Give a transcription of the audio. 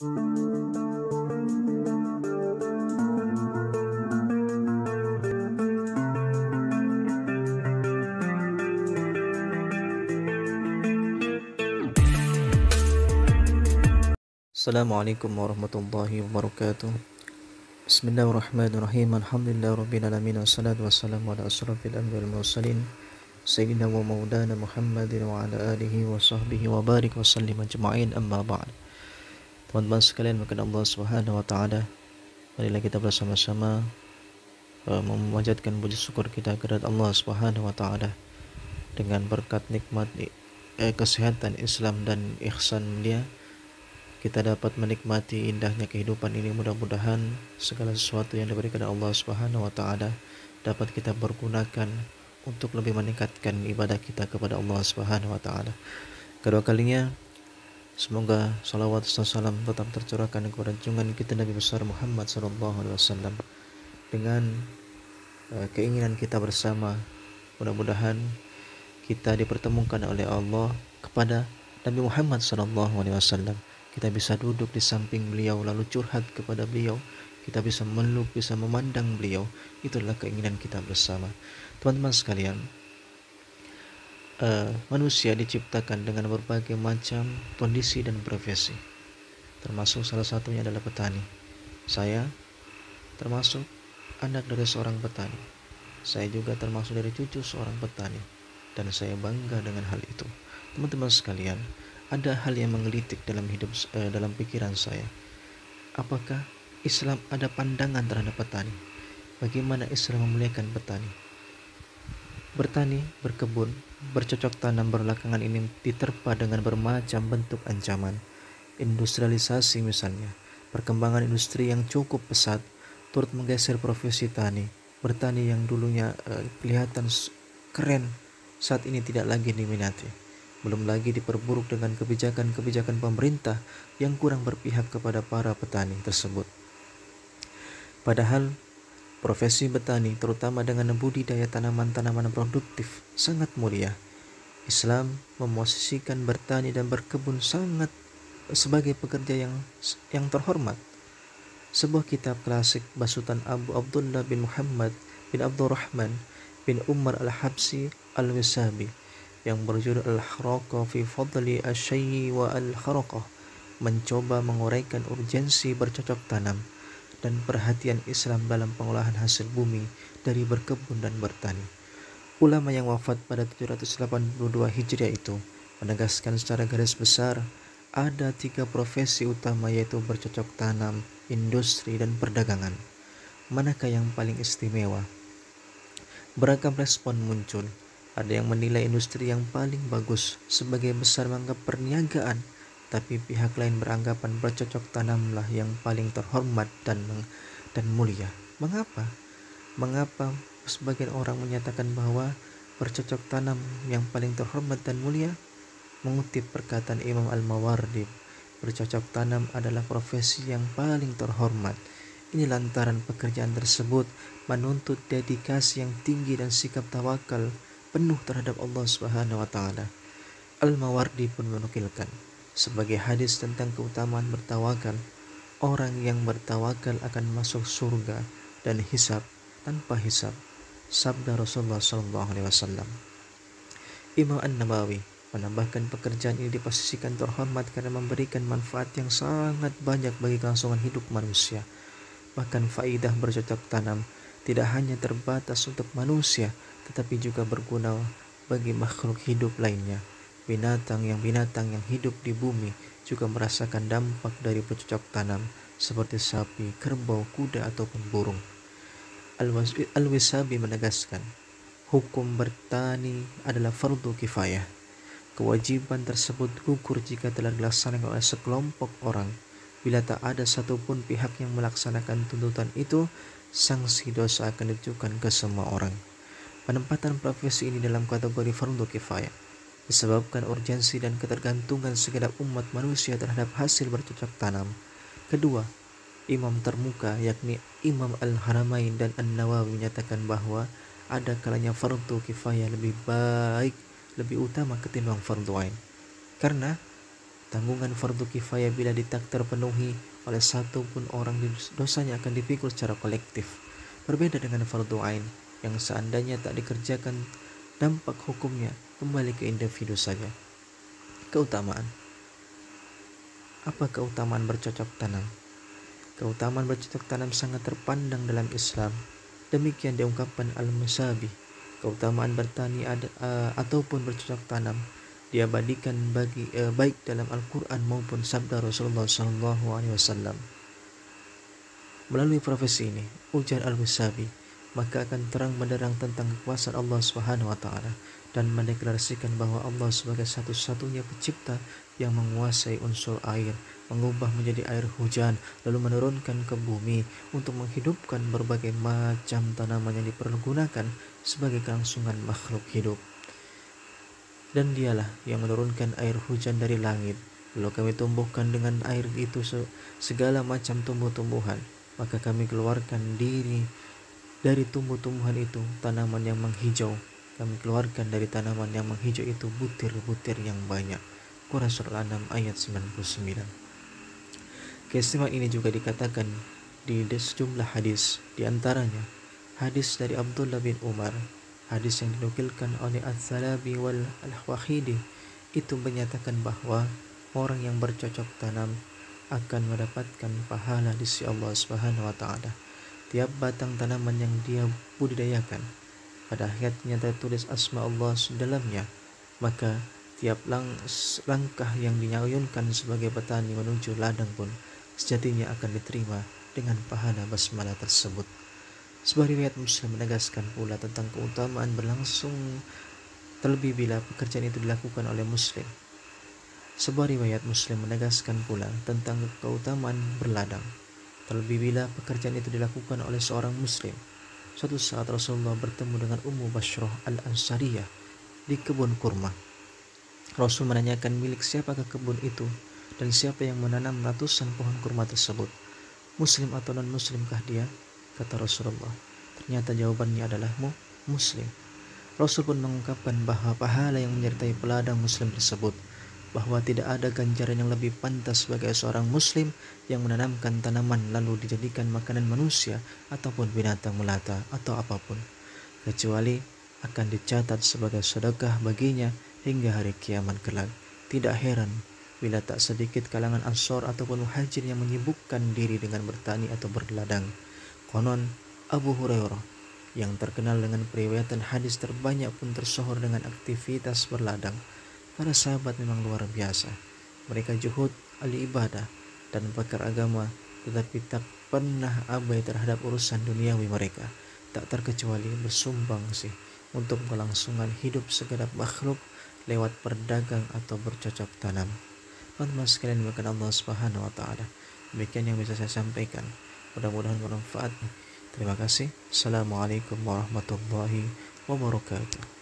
Assalamualaikum warahmatullahi wabarakatuh. Bismillahirrahmanirrahim. Alhamdulillahirabbil alamin wassalatu wassalamu ala asyrafil anbiya'i wal mursalin sayyidina wa maulana Muhammadin wa ala alihi wa sahbihi wa barik wa sallim ajma'in, amma ba'd. Teman-teman sekalian, maka Allah Subhanahu wa taala, marilah kita bersama-sama memanjatkan puji syukur kita kepada Allah Subhanahu wa taala dengan berkat nikmat kesehatan Islam dan ihsan Dia. Kita dapat menikmati indahnya kehidupan ini. Mudah-mudahan segala sesuatu yang diberikan Allah Subhanahu wa taala dapat kita pergunakan untuk lebih meningkatkan ibadah kita kepada Allah Subhanahu wa taala. Kedua kalinya, semoga salawat dan salam tetap tercurahkan kepada junjungan kita Nabi besar Muhammad sallallahu alaihi wasallam dengan keinginan kita bersama. Mudah-mudahan kita dipertemukan oleh Allah kepada Nabi Muhammad sallallahu alaihi wasallam. Kita bisa duduk di samping beliau lalu curhat kepada beliau. Kita bisa meluk, bisa memandang beliau. Itulah keinginan kita bersama. Teman-teman sekalian, manusia diciptakan dengan berbagai macam kondisi dan profesi. Termasuk salah satunya adalah petani. Saya termasuk anak dari seorang petani. Saya juga termasuk dari cucu seorang petani. Dan saya bangga dengan hal itu. Teman-teman sekalian, ada hal yang menggelitik dalam dalam pikiran saya. Apakah Islam ada pandangan terhadap petani? Bagaimana Islam memuliakan petani? Bertani, berkebun, bercocok tanam belakangan ini diterpa dengan bermacam bentuk ancaman. Industrialisasi misalnya, perkembangan industri yang cukup pesat turut menggeser profesi tani. Bertani yang dulunya kelihatan keren, saat ini tidak lagi diminati. Belum lagi diperburuk dengan kebijakan-kebijakan pemerintah yang kurang berpihak kepada para petani tersebut. Padahal profesi petani, terutama dengan budidaya tanaman-tanaman produktif, sangat mulia. Islam memosisikan bertani dan berkebun sangat sebagai pekerja yang terhormat. Sebuah kitab klasik basutan Abu Abdullah bin Muhammad bin Abdurrahman bin Umar al-Habsi al-Wisabi yang berjudul Al-Kharaqah fi Fadli Asy-Syai' wa Al-Kharaqah mencoba menguraikan urgensi bercocok tanam dan perhatian Islam dalam pengolahan hasil bumi dari berkebun dan bertani. Ulama yang wafat pada 782 Hijriah itu menegaskan secara garis besar ada 3 profesi utama, yaitu bercocok tanam, industri, dan perdagangan. Manakah yang paling istimewa? Beragam respon muncul. Ada yang menilai industri yang paling bagus, sebagai besar menganggap perniagaan, tapi pihak lain beranggapan bercocok tanamlah yang paling terhormat dan mulia. Mengapa? Mengapa sebagian orang menyatakan bahwa bercocok tanam yang paling terhormat dan mulia? Mengutip perkataan Imam Al-Mawardi, bercocok tanam adalah profesi yang paling terhormat. Ini lantaran pekerjaan tersebut menuntut dedikasi yang tinggi dan sikap tawakal penuh terhadap Allah Subhanahu wa taala. Al-Mawardi pun menukilkan sebagai hadis tentang keutamaan bertawakal, orang yang bertawakal akan masuk surga dan hisab tanpa hisab. Sabda Rasulullah SAW. Imam An-Nawawi menambahkan pekerjaan ini diposisikan terhormat karena memberikan manfaat yang sangat banyak bagi kelangsungan hidup manusia. Bahkan faidah bercocok tanam tidak hanya terbatas untuk manusia, tetapi juga berguna bagi makhluk hidup lainnya. Binatang yang hidup di bumi juga merasakan dampak dari bercocok tanam, seperti sapi, kerbau, kuda, ataupun burung. Al-Wisabi menegaskan, hukum bertani adalah fardu kifayah. Kewajiban tersebut gugur jika telah dilaksanakan oleh sekelompok orang. Bila tak ada satupun pihak yang melaksanakan tuntutan itu, sanksi dosa akan ditujukan ke semua orang. Penempatan profesi ini dalam kategori fardu kifayah disebabkan urgensi dan ketergantungan segenap umat manusia terhadap hasil bercocok tanam. Kedua, imam termuka yakni Imam Al-Haramain dan An-Nawawi menyatakan bahwa ada kalanya fardu kifayah lebih utama ketimbang fardu ain. Karena Tanggungan fardu kifayah bila tak terpenuhi oleh satu pun orang, dosanya akan dipikul secara kolektif. Berbeda dengan fardu ain yang seandainya tak dikerjakan, dampak hukumnya kembali ke individu saja. Keutamaan. Apa keutamaan bercocok tanam? Keutamaan bercocok tanam sangat terpandang dalam Islam. Demikian diungkapkan Al-Musabi. Keutamaan bertani ataupun bercocok tanam diabadikan baik dalam Al-Quran maupun sabda Rasulullah SAW. Melalui profesi ini, ujar Al-Musabi, maka akan terang benderang tentang kekuasaan Allah Subhanahu wa taala dan mendeklarasikan bahwa Allah sebagai satu-satunya pencipta yang menguasai unsur air, mengubah menjadi air hujan, lalu menurunkan ke bumi untuk menghidupkan berbagai macam tanaman yang dipergunakan sebagai kelangsungan makhluk hidup. Dan dialah yang menurunkan air hujan dari langit, lalu kami tumbuhkan dengan air itu segala macam tumbuh-tumbuhan. Maka kami keluarkan dari tumbuh-tumbuhan itu tanaman yang menghijau. Kami keluarkan dari tanaman yang menghijau itu butir-butir yang banyak. Quran Surah Al-An'am ayat 99. Keistimewaan ini juga dikatakan di sejumlah hadis, di antaranya hadis dari Abdullah bin Umar, hadis yang dinukilkan oleh Al-Thalabi wal Al-Wahidi, itu menyatakan bahwa orang yang bercocok tanam akan mendapatkan pahala di sisi Allah Subhanahu wa taala. Tiap batang tanaman yang dia budidayakan, pada akhirnya tertulis asma Allah di dalamnya, maka tiap langkah yang dinyayunkan sebagai petani menuju ladang pun sejatinya akan diterima dengan pahala basmalah tersebut. Sebuah riwayat Muslim menegaskan pula tentang keutamaan berlangsung terlebih bila pekerjaan itu dilakukan oleh Muslim. Sebuah riwayat Muslim menegaskan pula tentang keutamaan berladang, terlebih bila pekerjaan itu dilakukan oleh seorang Muslim. Suatu saat Rasulullah bertemu dengan Ummu Bashrah Al-Ansariyah di kebun kurma. Rasul menanyakan milik siapakah kebun itu dan siapa yang menanam ratusan pohon kurma tersebut. Muslim atau non-muslimkah dia? Kata Rasulullah. Ternyata jawabannya adalah Muslim. Rasul pun mengungkapkan bahwa pahala yang menyertai peladang Muslim tersebut, bahwa tidak ada ganjaran yang lebih pantas sebagai seorang Muslim yang menanamkan tanaman lalu dijadikan makanan manusia ataupun binatang melata atau apapun, kecuali akan dicatat sebagai sedekah baginya hingga hari kiamat kelak. Tidak heran bila tak sedikit kalangan Ansor ataupun Muhajir yang menyibukkan diri dengan bertani atau berladang. Konon Abu Hurairah yang terkenal dengan periwayatan hadis terbanyak pun tersohor dengan aktivitas berladang. Para sahabat memang luar biasa. Mereka juhud ahli ibadah dan pakar agama, tetapi tak pernah abai terhadap urusan duniawi mereka, tak terkecuali bersumbangsi untuk kelangsungan hidup segenap makhluk lewat berdagang atau bercocok tanam. Teman-teman sekalian dimuliakan Allah Subhanahu wa taala. Demikian yang bisa saya sampaikan. Mudah-mudahan bermanfaat. Terima kasih. Assalamualaikum warahmatullahi wabarakatuh.